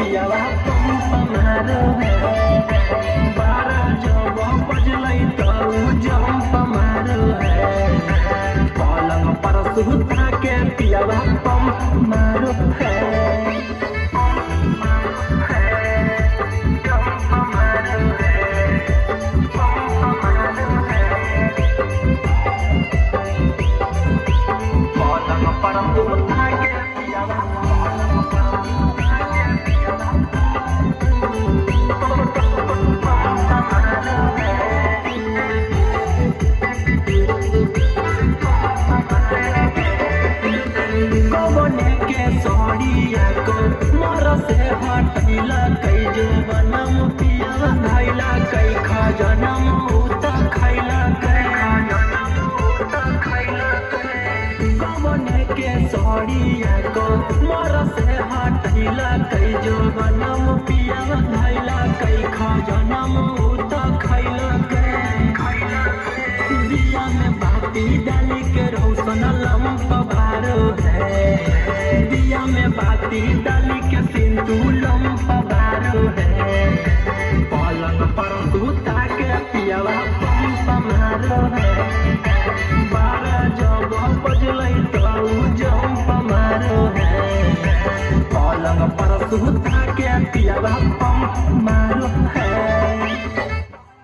पियावा पंप मारो है। 12 जब बजलै तो जंप मारो है। पलंग पर सुता के पियावा पंप मारो है। से हटैला कई जो बनम पियावा धैला कई खजनम उता खैला कई खजनम उता खैला कई कवने के सड़िया को मोर से हटैला कई जो बनम पियावा धैला कई खजनम उता खैला कई खैला कई दिया में बाती डाली के रोशन लंप बारो है। दिया में बाती डाली के सिंदूरम पवारो है। पलंग पर सुता के पियावा पंप मारो है। 12 जब बजलै तो जंप मारो है। पलंग पर सुता के पियावा पंप